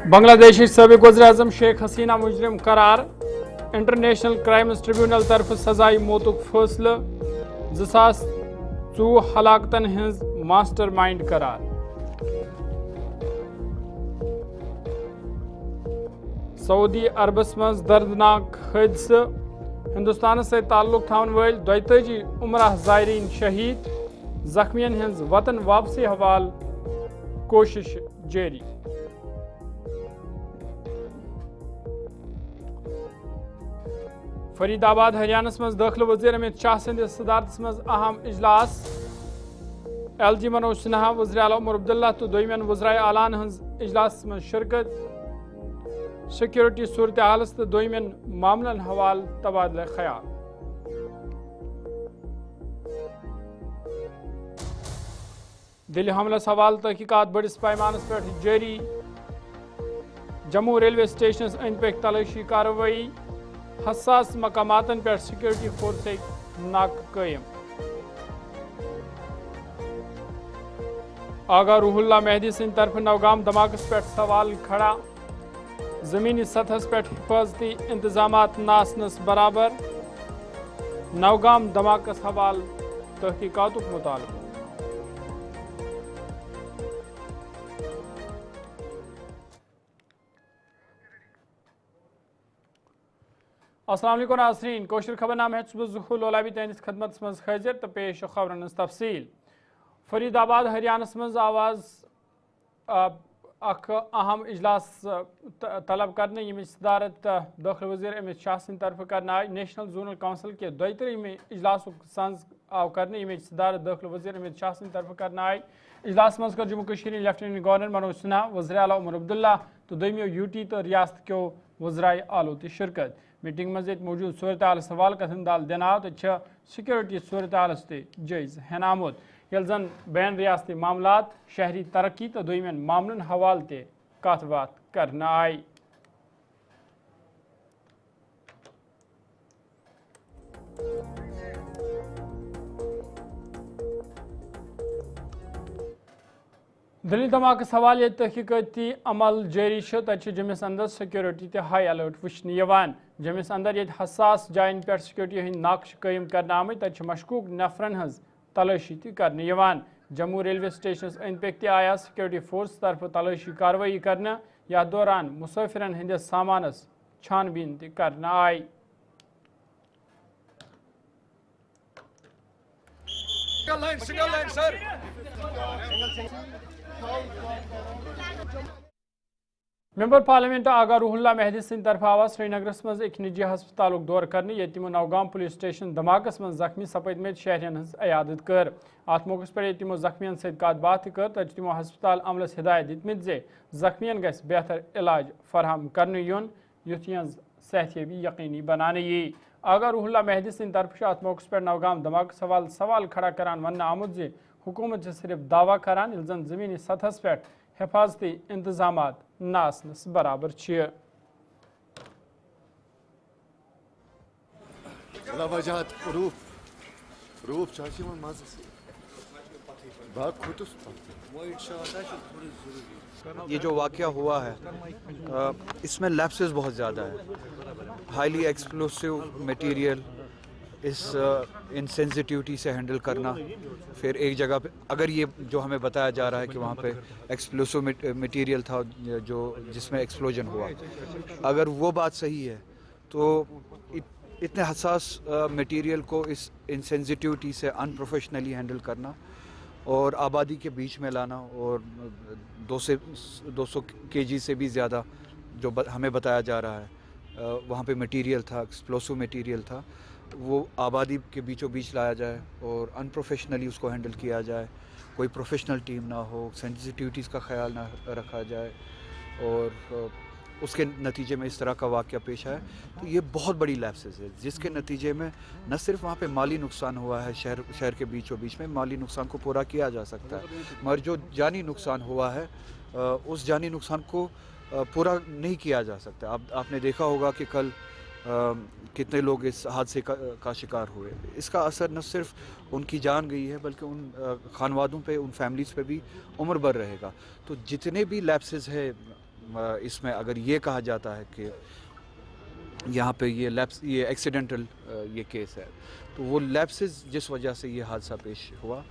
बांग्लादेश सबक वज़ीर-ए-आज़म शेख हसीना मुजरिम करार। इंटरनेशनल क्राइम्स ट्रिब्यूनल तरफ सजाई मौतुक फैसले। 2024 हलाकतन हज मास्टर माइंड करार। सऊदी अरबस मज दर्दनाक हादसा। हिंदुस्तान से ताल्लुक थावन वाल 42 उमराह ज़ायरीन शहीद। जख्मियन हज वतन वापसी हवाल कोशिश जारी। फरीदाबाद हरियाणा मज दाखिल वज़ीर अमित शाह सद सदारत मज अहम इजलास। LG मनोज सिन्हा, वज़ीर आला उमर अब्दुल्ला तो दोयमियन वज़राए आलान हज इजलास मज शिरकत। सिक्योरिटी सूरत हालस तो दोयमियन मामलन हवाल तबादला ख्याल। दिल्ली हमलस हवाल तहकीकात बड़िस पैमानस पे जारी। जम्मू रेलवे स्टेशन अंद पे तलाशी कार्रवाई। हसास मकामातन पे सिक्योरिटी फोर्स नाक कायम। आगा रूहुल्ला मेहदी सिंह तरफ नवगाम धमाकस पे सवाल खड़ा। जमीनी सतह पे हिफाजती इंतजामात नासनस बराबर। नवगाम धमाकस हवाल तहकीकातुक मुतालिब। अस्सलाम वालेकुम नाज़रीन, कोशर खबरनामा है सुबह ज़ुहूर लोलाबी तैनिस खदमत मज हाजिर तो पेश खबरन तफसील। फरीदाबाद हरियाणा मज आवाज़ अहम इजलास तलब करने यम सदारत दाखिल वज़ीर अमित शाह सिंह तरफ करना आई। नेशनल जोनल काउंसिल के 32वें इजलास संज आव करने यम सदारत दाखिल वज़ीर अमित शाह सिंह तरफ करना आई। इजलास मज कर जम्मू कश्मीर लेफ्टिनेंट गवर्नर मनोज सिन्हा, वज़ीर आला उमर अब्दुल्ला तो दोयमियो UT तो रियासत के वज़राए आलो ती शिरकत। मीटिंग मज मौजूद सूरत हाल सवाल कथन दाल देना तो सिक्योरिटी सूरत हालस ते जायज़ हेन आमुद। यल जन बैन रियासती मामलात, शहरी तरक्की तो दोयमियन मामलन हवाल ते कथ बात करना आई। दिल्ली धमाके सवाल ये तहकीकती अमल जारी जमिस अंदर सिक्योरिटी ते हाई अलर्ट वुचने यवान। जमिस अंदर ये हसास जायन पे सिक्योरिटी हंद नाक्श कायम करना आमत। तत मशकूक नफरन हज तलाशी ती करने यवान। जम्मू रेलवे स्टेशन अंद पे ते आया सिक्योरिटी फोर्स तरफ तलाशी कार्रवाई करना। या दौरान मुसाफिरन हंदिस सामानस छानबीन ती करना आई। मेंबर पार्लियामेंट आगा रूहुल्ला मेहदी सिंह तरफ आवा श्रीनगर मज एक निजी हस्पताल दौर करने ये तिमो नवगाम पुलिस स्टेशन धमाकस मज जख्मी सपदमेत शहरियन हज अयादत कर। अत मौके पर तिमो जख्मियन सत कत बात कर तत तिमो हस्पताल अमलस हिदायत दितमित जे जख्मियन गस बेहतर इलाज फराहम करने युन युथ यहज सेहतयाबी यकीनी बनाने यी। आगा रूहुल्ला मेहदी सिंह तरफ अत मौके पर नवगाम धमाकस सवाल खड़ा करान वन आमुद जे हुकूमत सिर्फ दावा करान यिल जन जमीनी सतहस पे हिफाजती इंतजामात नासनस बराबर छ। ये जो वाक़या हुआ है इसमें लैप्सेस बहुत ज़्यादा है। हाईली एक्सप्लोसिव मटेरियल इस इनसेंसिटिविटी से हैंडल करना। फिर एक जगह पे अगर ये जो हमें बताया जा रहा है कि वहाँ पे एक्सप्लोसिव मटेरियल था जो जिसमें एक्सप्लोजन हुआ, अगर वो बात सही है तो इतने हसास मटेरियल को इस इनसेंसिटिविटी से अनप्रोफेशनली हैंडल करना और आबादी के बीच में लाना और 200 kg से भी ज़्यादा जो हमें बताया जा रहा है वहाँ पे मटेरियल था, एक्सप्लोसिव मटेरियल था, वो आबादी के बीचों बीच लाया जाए और अनप्रोफेशनली उसको हैंडल किया जाए। कोई प्रोफेशनल टीम ना हो, सेंसिटिविटीज़ का ख्याल ना रखा जाए और उसके नतीजे में इस तरह का वाक़या पेश आया तो ये बहुत बड़ी लैप्सेस है जिसके नतीजे में न सिर्फ वहाँ पे माली नुकसान हुआ है, शहर के बीचों बीच में माली नुकसान को पूरा किया जा सकता है, मगर जो जानी नुकसान हुआ है उस जानी नुकसान को पूरा नहीं किया जा सकता। आपने देखा होगा कि कल कितने लोग इस हादसे का शिकार हुए। इसका असर न सिर्फ उनकी जान गई है बल्कि उन खानवादों पे, उन फैमिलीज़ पे भी उम्र भर रहेगा। तो जितने भी लैप्सेस है इसमें अगर ये कहा जाता है कि यहाँ पे ये एक्सीडेंटल ये केस है, तो वो लैप्सेस जिस वजह से ये हादसा पेश हुआ,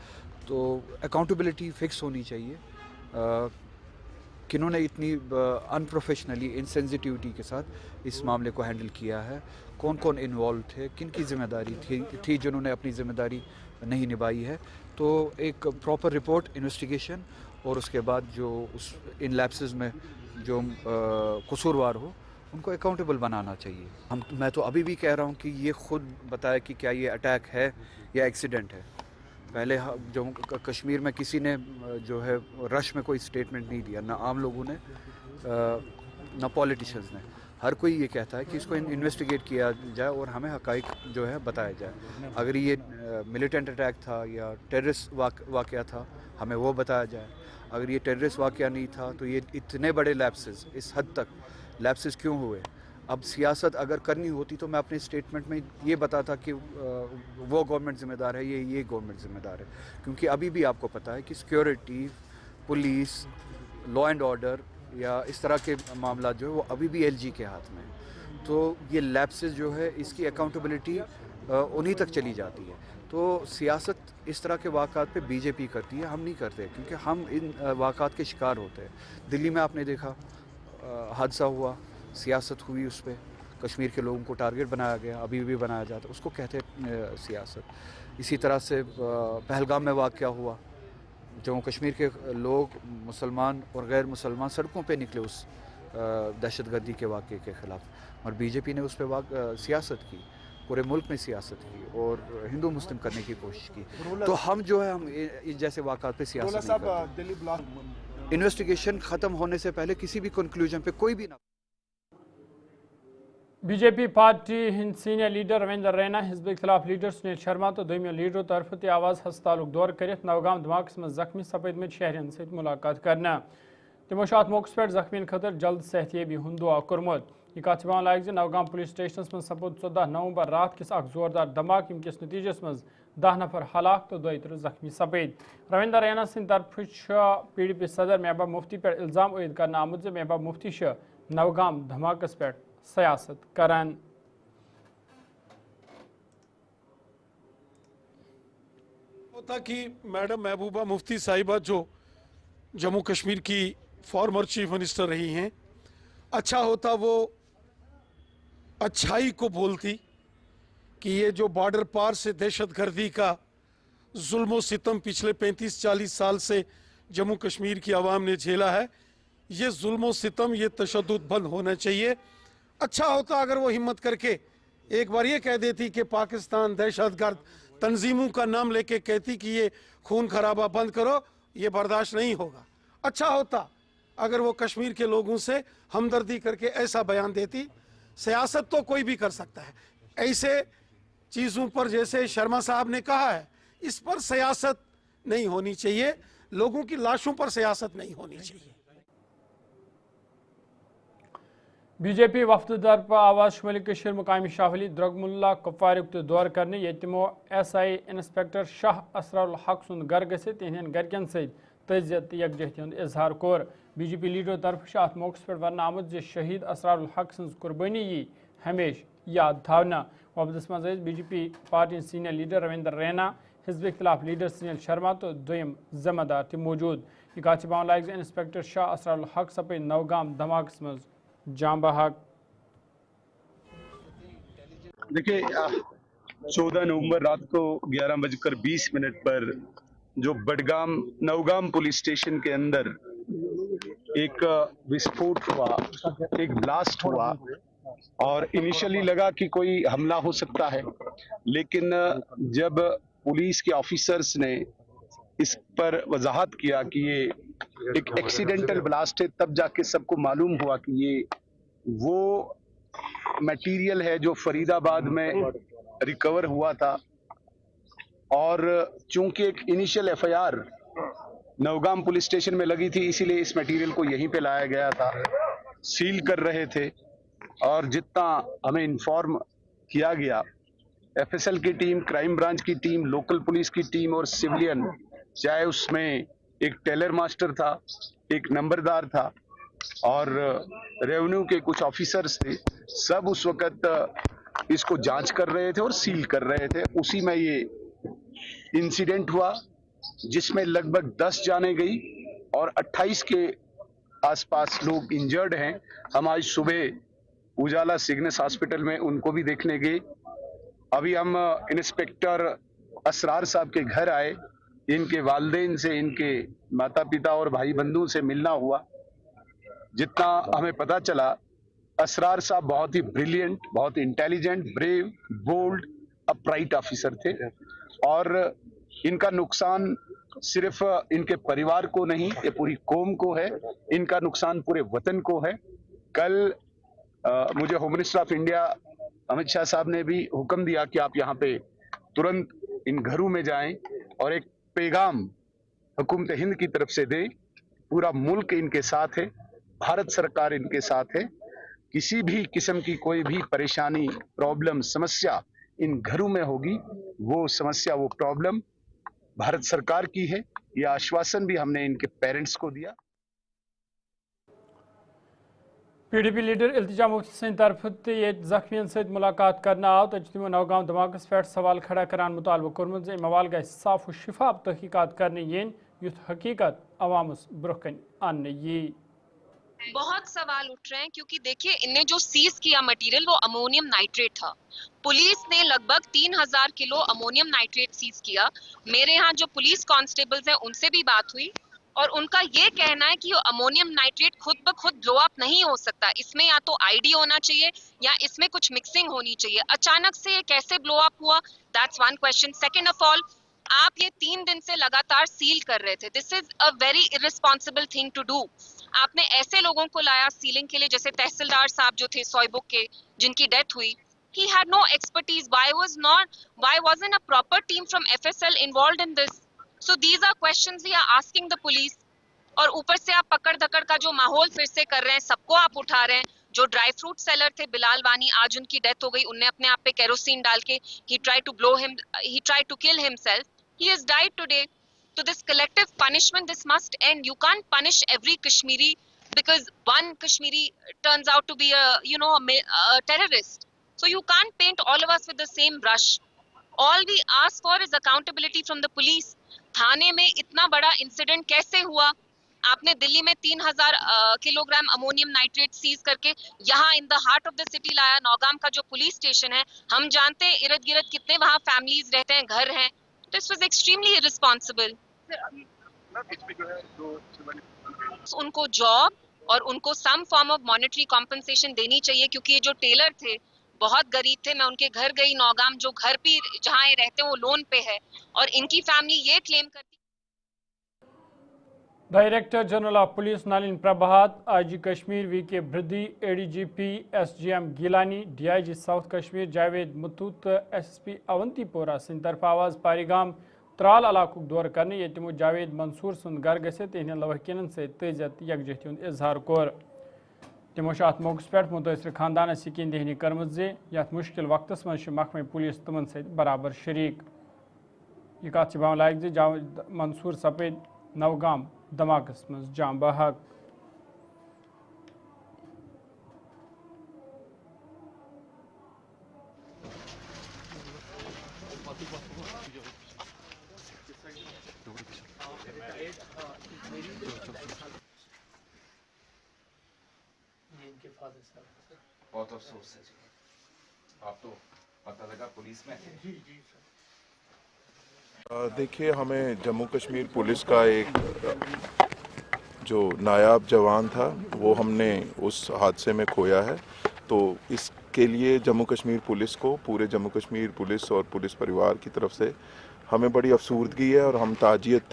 तो अकाउंटेबिलिटी फिक्स होनी चाहिए। किन्होंने इतनी अनप्रोफेशनली इनसेंसिटिविटी के साथ इस मामले को हैंडल किया है, कौन कौन इन्वॉल्व थे, किन की जिम्मेदारी थी जिन्होंने अपनी ज़िम्मेदारी नहीं निभाई है। तो एक प्रॉपर रिपोर्ट, इन्वेस्टिगेशन, और उसके बाद जो इन लैप्सेस में जो कसूरवार हो उनको अकाउंटेबल बनाना चाहिए। मैं तो अभी भी कह रहा हूँ कि ये खुद बताए कि क्या ये अटैक है या एक्सीडेंट है। पहले जम्मू कश्मीर में किसी ने जो है रश में कोई स्टेटमेंट नहीं दिया, ना आम लोगों ने ना पॉलिटिशियंस ने। हर कोई ये कहता है कि इसको इन्वेस्टिगेट किया जाए और हमें हक़ाइक़ जो है बताया जाए। अगर ये मिलिटेंट अटैक था या टेररिस्ट वाक़या था, हमें वो बताया जाए। अगर ये टेररिस्ट वाक़या नहीं था तो ये इतने बड़े लैप्सेस, इस हद तक लैप्सेस क्यों हुए। अब सियासत अगर करनी होती तो मैं अपने स्टेटमेंट में ये बताता कि वो गवर्नमेंट ज़िम्मेदार है, ये गवर्नमेंट ज़िम्मेदार है। क्योंकि अभी भी आपको पता है कि security, police, law and order या इस तरह के मामला जो है वो अभी भी एलजी के हाथ में है। तो ये लैप्सेस जो है इसकी अकाउंटेबिलिटी उन्हीं तक चली जाती है। तो सियासत इस तरह के वाक़ात पे बीजेपी करती है, हम नहीं करते, क्योंकि हम इन वाक़ात के शिकार होते हैं। दिल्ली में आपने देखा हादसा हुआ, सियासत हुई उस पर, कश्मीर के लोगों को टारगेट बनाया गया, अभी भी बनाया जाता, उसको कहते हैं सियासत। इसी तरह से पहलगाम में वाक़या हुआ, जम्मू कश्मीर के लोग, मुसलमान और गैर मुसलमान सड़कों पे निकले उस दहशतगर्दी के वाक़े के ख़िलाफ़, और बीजेपी ने उस पर सियासत की, पूरे मुल्क में सियासत की और हिंदू मुस्लिम करने की कोशिश की। तो हम जो है हम इस जैसे वाक़ात पे सियासत नहीं करते। इन्वेस्टिगेशन ख़त्म होने से पहले किसी भी कंक्लूजन पे कोई भी ना। BJP party Hind senior leader Ravinder Raina, hijab खिलाफ लीडर सुनील शर्मा तो दोमियों लीडरों तरफ ते आवाज़ हस्पताल दौर कर नवगाम धमाकस में जख्मी सपदम शहरन से मुलाकात करना। तमो अत मौके पे जख्मियन खतर जल्द सेहतियाबी हुंद दुआ कोर्मुत। यह कत लायक नवगाम पुलिस स्टेशन में सपुद 14 नवंबर रात किस जोरदार धमाक यम किस नतीजस में 10 नफर हलाक तो 32 जख्मी सपद। रविंदर रैना सिंद तरफ PDP सदर महबूबा मुफ्ती पे इल्ज़ाम आयद करना आमुद महबूबा मुफ्ती नवगाम धमाकस पे सियासत करान। होता कि मैडम महबूबा मुफ्ती साहिबा जो जम्मू कश्मीर की फॉर्मर चीफ मिनिस्टर रही हैं, अच्छा होता वो अच्छाई को बोलती कि ये जो बॉर्डर पार से दहशतगर्दी का जुल्म और सितम पिछले 35-40 साल से जम्मू कश्मीर की आवाम ने झेला है, ये जुल्म और सितम, ये तशद्दुद बंद होना चाहिए। अच्छा होता अगर वो हिम्मत करके एक बार ये कह देती कि पाकिस्तान दहशतगर्द तंजीमों का नाम लेके कहती कि ये खून खराबा बंद करो, ये बर्दाश्त नहीं होगा। अच्छा होता अगर वो कश्मीर के लोगों से हमदर्दी करके ऐसा बयान देती। सियासत तो कोई भी कर सकता है, ऐसे चीज़ों पर जैसे शर्मा साहब ने कहा है, इस पर सियासत नहीं होनी चाहिए, लोगों की लाशों पर सियासत नहीं होनी चाहिए। बीजेपी वफद तरफ आवाज शुमाली कशीर मुकामी शाफली द्रगमुल्ला कुपवार दौर करने ये तमो SI इंस्पेक्टर शाह असरारुल हक सुंद घर गसित तिहन घरकन सत तजियत यकजहती हुंद इजहार कोर। बीजेपी लीडरों तरफ अत मौके पर वन आमुत जे शहीद असरारुल हक सज कुर्बानी यी हमेश याद थावना। वफदस मज BJP party senior leader Ravinder Raina, hijab खिलाफ लीडर सुनील शर्मा तो दोयम जिम्मेदार थे मौजूद। यह कत लायक इंस्पेक्टर शाह असरारुल हक सपे नवगाम धमाकस मज जाम बहक। देखिए 14 नवंबर रात को 11:20 पर जो बडगाम नवगाम पुलिस स्टेशन के अंदर एक विस्फोट हुआ, एक ब्लास्ट हुआ, और इनिशियली लगा कि कोई हमला हो सकता है, लेकिन जब पुलिस के ऑफिसर्स ने इस पर वजाहत किया कि ये एक एक्सीडेंटल ब्लास्ट है, तब जाके सबको मालूम हुआ कि ये वो मटेरियल है जो फरीदाबाद में रिकवर हुआ था। और चूंकि एक initial FIR Navgam police station में लगी थी, इसीलिए इस मटेरियल को यहीं पे लाया गया था, सील कर रहे थे। और जितना हमें इन्फॉर्म किया गया, FSL की टीम, क्राइम ब्रांच की टीम, लोकल पुलिस की टीम और सिविलियन, चाहे उसमें एक टेलर मास्टर था, एक नंबरदार था, और रेवेन्यू के कुछ ऑफिसर्स थे, सब उस वक्त इसको जांच कर रहे थे और सील कर रहे थे। उसी में ये इंसिडेंट हुआ जिसमें लगभग 10 जाने गई और 28 के आसपास लोग इंजर्ड हैं। हम आज सुबह उजाला सिग्नेस हॉस्पिटल में उनको भी देखने गए। अभी हम इंस्पेक्टर असरार साहब के घर आए, इनके वालिदैन से, इनके माता पिता और भाई बंधु से मिलना हुआ। जितना हमें पता चला, असरार साहब बहुत ही ब्रिलियंट, बहुत intelligent, brave, bold, upright officer थे और इनका नुकसान सिर्फ इनके परिवार को नहीं, ये पूरी कौम को है। इनका नुकसान पूरे वतन को है। कल मुझे home minister of India Amit Shah साहब ने भी हुक्म दिया कि आप यहाँ पे तुरंत इन घरों में जाएं और एक पैगाम हुकूमत हिंद की तरफ से दें। पूरा मुल्क इनके साथ है, भारत सरकार इनके साथ है। किसी भी किस्म की कोई भी परेशानी, प्रॉब्लम, समस्या इन घरों में होगी, वो समस्या, वो प्रॉब्लम भारत सरकार की है। यह आश्वासन भी हमने इनके पेरेंट्स को दिया। PDP लीडर इल्तिजा मुफ्ती सिंह तरफ जख्मियन सहित मुलाकात करना आव तो तमो नौगाम धमाकस पे सवाल खड़ा करान मुतालबा कोर्मुत जे मवाल गई साफ और शिफाफ तहकीकात करने येन युथ हकीकत अवामस ब्रोह आने ये। बहुत सवाल उठ रहे हैं क्योंकि देखिए, इनने जो सीज किया मटेरियल वो अमोनियम नाइट्रेट था। पुलिस ने लगभग 3000 किलो अमोनियम नाइट्रेट सीज किया। मेरे यहाँ जो पुलिस कांस्टेबल्स हैं उनसे भी बात हुई और उनका ये कहना है कि अमोनियम नाइट्रेट खुद ब खुद ब्लो अप नहीं हो सकता। इसमें या तो आईडी होना चाहिए या इसमें कुछ मिक्सिंग होनी चाहिए। अचानक से ये कैसे ब्लो अप हुआ, that's one question. Second of all, आप ये 3 दिन से लगातार सील कर रहे थे। This is a very irresponsible thing to do. आपने ऐसे लोगों को लाया सीलिंग के लिए, जैसे तहसीलदार साहब जो थे सोयबुक के, जिनकी डेथ हुई। He had no expertise. Why wasn't a proper team from FSL involved in this? So these are questions we are asking the police. और ऊपर से आप पकड़ धकड़ का जो माहौल फिर से कर रहे हैं, सबको आप उठा रहे हैं। जो ड्राई फ्रूट सेलर थे बिलाल वानी, आज उनकी डेथ हो गई। उनने अपने आप पे केरोसिन डाल के he tried to kill himself. He has died today. So this collective punishment, this must end. You can't punish every Kashmiri because one Kashmiri turns out to be a terrorist. So you can't paint all of us with the same brush. All we ask for is accountability from the police. थाने में इतना बड़ा incident कैसे हुआ? आपने दिल्ली में 3000 kilogram ammonium nitrate seize करके यहाँ in the heart of the city लाया। नौगाम का जो पुलिस स्टेशन है, हम जानते हैं इर्द गिर्द कितने वहाँ फैमिलीज रहते हैं, घर हैं। This was extremely irresponsible. उनको जॉब और उनको some form of monetary compensation देनी चाहिए, क्योंकि ये जो टेलर थे बहुत गरीब थे। मैं उनके घर गई, नौगाम जो घर भी जहाँ ये रहते हैं वो लोन पे है और इनकी फैमिली ये क्लेम करती। Director general of police Nalin Prabhat, IG Kashmir VK Birdi, ADGP SGM Gilani, DIG south Kashmir Javed Mattoo, SSP Awantipora सिंध तरफ आवाज पारीगाम त्राल इलाकुक दौर करने ये तमो जावेद मंसूर सुंद घर गए तिहन लवहकिन से तजियत यकजहती हूं इजहार कोर। तमो अत मौके पे मुतासर खानदानस यकीन दहनी कर्म जे यथ मुश्किल वक्तस मज महकमे पुलिस तमन सहित बराबर शरीक। यह कत बान लायक जे जावेद मंसूर सपेद नवगाम धमाकस मज जाम बहक। बहुत अफसोस है जी, आप तो पता लगा पुलिस में थे। देखिए, हमें जम्मू कश्मीर पुलिस का एक जो नायाब जवान था वो हमने उस हादसे में खोया है। तो इसके लिए जम्मू कश्मीर पुलिस को, पूरे जम्मू कश्मीर पुलिस और पुलिस परिवार की तरफ से हमें बड़ी अफसोसगी है और हम ताजियत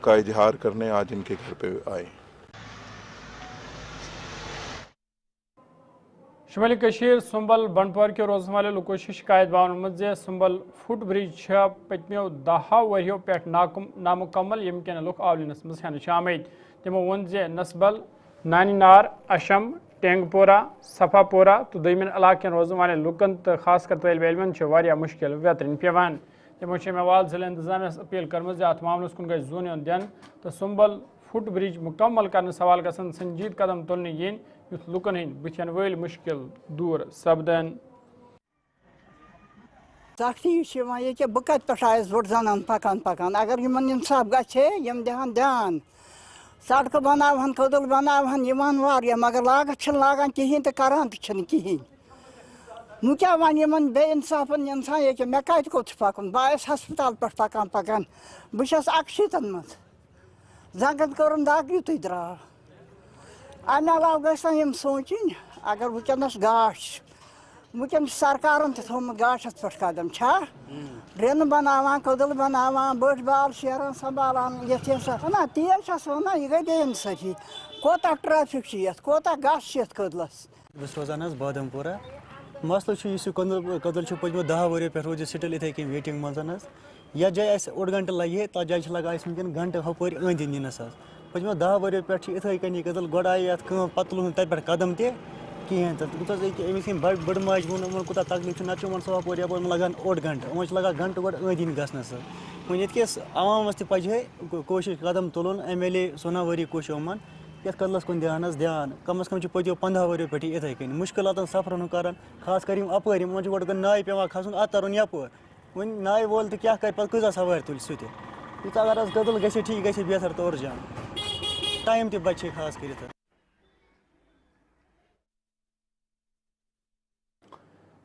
का इजहार करने आज इनके घर पे आए। शुमाली कशीर सुंबल बंडपोर के रोजन वाले लोगों की शिकायत बावन मजे सुंबल फुट ब्रिज पतमो 10 वरियों पे नामुकम्मल यम कन लुक आवलिनस मज आमद। तमो वोन जे नस्बल, नानीनार, अशम, टेंगपोरा, सफापोरा तो दमिन इलाकन रोजन वाले लुकन तो खास कर तलब इलमन मुश्किल वेतरन पेवान। तमो मवाल जिले इंतजामिया अपील कर्म अत मामलस कुन गई जोन दिन तो सुंबल فٹ برج مکمل کرنے سوال گژھن سنجید قدم تلنے ین یُتھ لُکن ہٕنٛدۍ بٕتھن وٲلۍ مُشکل دوٗر سپدن سختی یہ بہ کت پہ آس بوڑ زنان پکان اگر انصاف گھے یم دہن دھیان سڑکہ بناوہن کدل بناوہن یوان واریاہ مگر لاگت چھن لاگان کہین تو کران تہ چھن کہین نو کیا ون یمن بے انصافن انسان یہ مے کت کوت پکن بہٕ ہسپتال پہ پکان بہٕ چھس 81 مز زنگن کرن دگ یُتُے درٛاو امہ علاوٕ گژھِ یم سونچن اگر ونکس گاش ونکس سرکارن تہ تھومت گاشس پہ قدم چھا ڈرین بناوان کدل بناوان بٔڑ بال شیران سنبھالان یتھ نا تیل چھس ونان یہ گئی بے انصافی کوتاہ ٹریفک یتھ کوتاہ گش یتھ کدلس بہٕ روزان حظ بادام پورہ مسلہٕ یُس یہِ کدل چھُ پٔتمیو 10 ؤریو پٮ۪ٹھ روزِ سٹل یِتھَے کٔنۍ ویٹِنٛگ منٛز حظ یتھ جایہِ اَسہِ 1 گنٹہٕ لگہِ ہے تتھ جایہِ چھِ لگان اَسہِ وٕنکٮ۪ن گنٹہٕ ہُپٲرۍ أنٛدۍ أنٛدۍ یِنس حظ پٔتمیو 10 ؤریو پٮ۪ٹھ چھِ یِتھَے کٔنۍ یہِ کدل گۄڈٕ آیہِ یتھ کٲم پتہٕ تُلُن تتہِ پٮ۪ٹھ قدم تہِ کِہیٖنۍ تہٕ کوٗتاہ أمِس یِم بٔڑ ماجہِ ووٚن یِمن کوٗتاہ تکلیٖف چھُ نتہٕ چھُ یِمن سُہ ہُپٲرۍ یپٲرۍ لگان 1 گنٹہٕ یِمن چھُ لگان گنٹہٕ گۄڈٕ أنٛدۍ أنٛدۍ گژھنس حظ وۄنۍ ییٚتہِ کِس عوامس تہِ پزِ ہے کوٗشش قدم تُلُن MLA سوناواری کوٚش یِمن یتھ کدلس کُن دِہان حظ دھیان کم از کم چھِ پٔتمیو 15 ؤریو پٮ۪ٹھ یِتھَے کٔنۍ مُشکلاتن سفرن ہُنٛد کران خاص کر یِم اپٲرۍ یِمن چھُ گۄڈٕ نایہِ پٮ۪وان کھسُن ادٕ ترُن یپٲرۍ وۄنۍ نایہِ وول تہِ کیٛاہ کرِ پتہٕ کۭژاہ سوارِ تُلہِ سُہ تہِ یوٗتاہ اگر حظ کدل گژھِ ٹھیٖک گژھِ بہتر طور جان ٹایم تہِ بچہِ خاص کٔرِتھ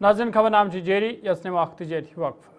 ناظرین خبر نام جاری یس وقت تجاری وقف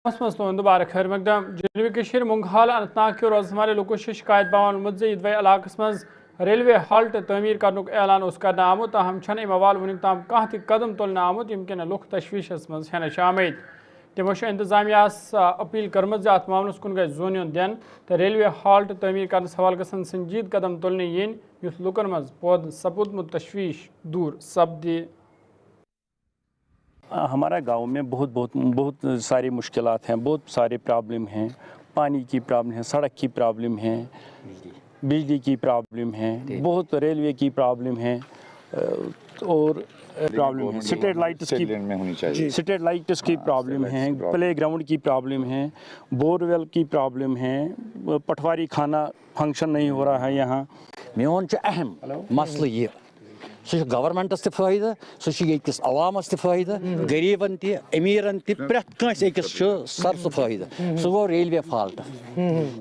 دوبارہ خیر مقدم جنوبی کشمیر منگحال اننت ناگ کے روزمرہ لوکو شکایت باون مزید یدوے علاقہ مز ریلوے ہالٹ تعمیر کرنک اعلان کرنے آمت تاہم چھن ام حوالہ ونیک تام کھانا تہ قدم تلنے آمت یم کن لوک تشویشس مز ہینس آمت تمو انتظامیہ اپیل کرمت ات معاملس کن گژھِ زون یُن دن تو ریلوے ہالٹ تعمیر کرنے حوالہ گژھن سنجید قدم تلنے ین یُتھ لوکن مز پود سپودمت تشویش دور سپدِ ہمارا گاؤں میں بہت ساری مشکلات ہیں بہت سارے پرابلم ہیں پانی کی پرابلم ہے سڑک کی پرابلم ہے بجلی کی پرابلم ہے بہت ریلوے کی پرابلم ہے اور پرابلم ہے اسٹریٹ لائٹس کی پرابلم ہے پلے گراؤنڈ کی پرابلم ہے بور ویل کی پرابلم ہے پٹواری کھانا فنکشن نہیں ہو رہا ہے یہاں میون اہم مسئلہ یہ سہ گورمنٹس تہ فائدہ سہ ییٚتکِس عوامس تہ فائدہ غریبن تہ امیرن تہ پرٛٮ۪تھ کٲنٛسہِ أکِس سر سہ فائدہ سہ گوٚو ریلوے فالٹ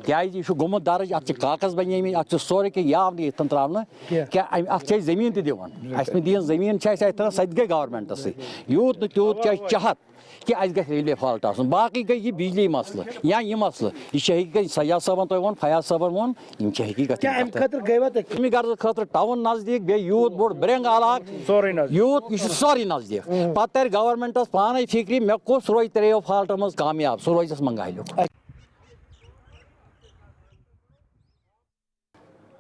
کیازِ یہِ چھُ گوٚمُت درج اتھ چھِ کاغذ بنیمٕتۍ اتھ چھُ سورُے کینٛہہ یہِ آو نہٕ ییٚتھن تراونہٕ کیٛاہ اتھ چھِ أسۍ زٔمیٖن تہِ دِوان اسہِ نہٕ دِیِن زٔمیٖن چھِ اَسہِ اتہِ سۄ تہِ گٔے گورمنٹسٕے یوٗت نہٕ تیوٗت چھِ اَسہِ چاہت کہ اَسہِ گژھِ ریلوے فالٹ آسُن باقٕے گٔے یہِ بجلی مسلہٕ یا یہِ مسلہٕ یہِ چھِ ہیٚکہِ سیاح صٲبن تۄہہِ ووٚن فیاض صٲبن ووٚن یِم چھِ ہیٚکہِ گٔژھِتھ اَمہِ غرضہٕ خٲطرٕ ٹاوُن نزدیٖک بیٚیہِ یوٗت بوٚڑ برٛنٛگ علاقہٕ یوٗت یہِ چھُ سورُے نزدیٖک پتہٕ ترِ گورمنٹس پانے فِکرِ مےٚ کُس روزِ ترٛیٚیو فالٹو منٛز کامیاب سُہ روزٮ۪س منگالیُک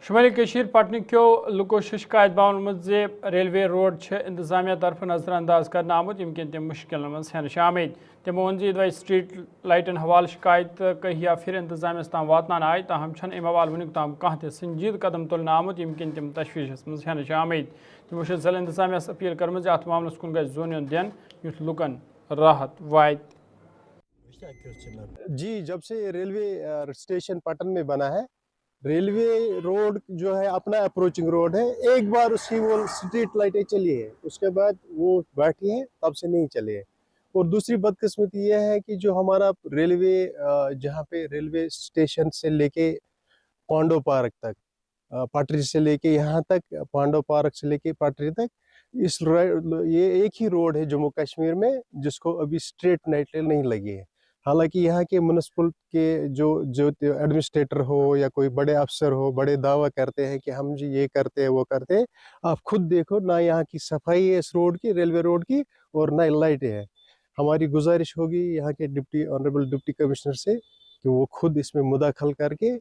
شمالی کشیر پٹنہ کیو لکو شکایت باونمت زِ ریلوے روڈ انتظامیہ طرف نظر انداز کرنا آمت یم کن تم مشکل مز ہینش آمت تمو وون زِ سٹریٹ لائٹن حوالہ شکایت کہیا پھر انتظامیہ تام واتنان آئی تاہم چھن ام حوالہ ونیک تام کھانا تہ سنجید قدم تلنہ آمت یم کن تم تشویشس مز ہینش آمت تمو ضلع انتظامیہ اپیل کرم ات معاملس کن گژھِ زون یون دین یُتھ لُکن راحت واتہِ جی جب سے ریلوے اسٹیشن پٹن میں بنا ہے ریلوے روڈ جو ہے اپنا اپروچنگ روڈ ہے ایک بار اس کی وہ اسٹریٹ لائٹیں چلی ہے اس کے بعد وہ بیٹھی ہیں تب سے نہیں چلے ہیں اور دوسری بدقسمتی یہ ہے کہ جو ہمارا ریلوے جہاں پہ ریلوے اسٹیشن سے لے کے پانڈو پارک تک پٹری سے لے کے یہاں تک پانڈو پارک سے لے کے پٹری تک یہ ایک ہی روڈ ہے جموں کشمیر میں جس کو ابھی اسٹریٹ لائٹیں نہیں لگی ہے حالانکہ یہاں کے میونسپل کے جو ایڈمنسٹریٹر ہو یا کوئی بڑے افسر ہو بڑے دعویٰ کرتے ہیں کہ ہم جی یہ کرتے ہیں وہ کرتے ہیں آپ خود دیکھو نہ یہاں کی صفائی ہے اس روڈ کی ریلوے روڈ کی اور نہ لائٹیں ہیں ہماری گزارش ہوگی یہاں کے آنریبل ڈپٹی کمشنر سے کہ وہ خود اس میں مداخل کر کے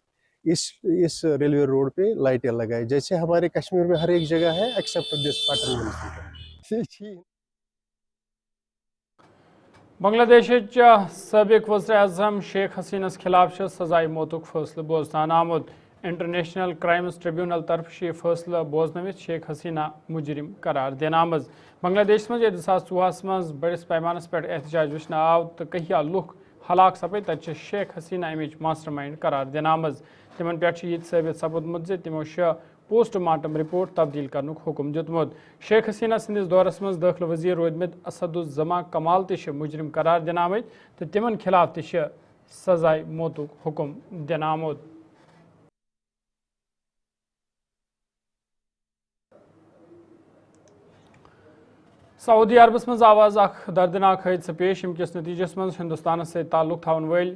اس ریلوے روڈ پہ لائٹیں لگائے جیسے ہمارے کشمیر میں ہر ایک جگہ ہے ایکسیپٹ دس پٹن بنگلہ دیش سابق وزیر اعظم شیخ حسینس خلاف سزائے موتک فیصلہ بوزنان آمت انٹرنیشنل کرائمز ٹریبیونل طرف یہ فیصلہ بوزنوت شیخ حسینہ مجرم قرار دین آمز بنگلہ دیش مز 2014 مز بڑس پیمانس پہ احتجاج وچھنا آو تو کہیا لوک ہلاک سپے تت شیخ حسینہ امچ ماسٹر مائنڈ قرار دین آمز تمن پہ یہ ثابت سپودمت تمو پوسٹ مارٹم رپورٹ تبدیل کرنک حکم دیتمت شیخ حسینہ سندس دورس مز داخلہ وزیر رودمت اسد الزما کمال تہ مجرم قرار دین آمت تو تمن خلاف تہ سزائے موتک حکم دین آمت سعودی عربس مز آواز اخ دردناک حادثہ پیش یم کس نتیجس مز ہندوستان سے تعلق تھاون ول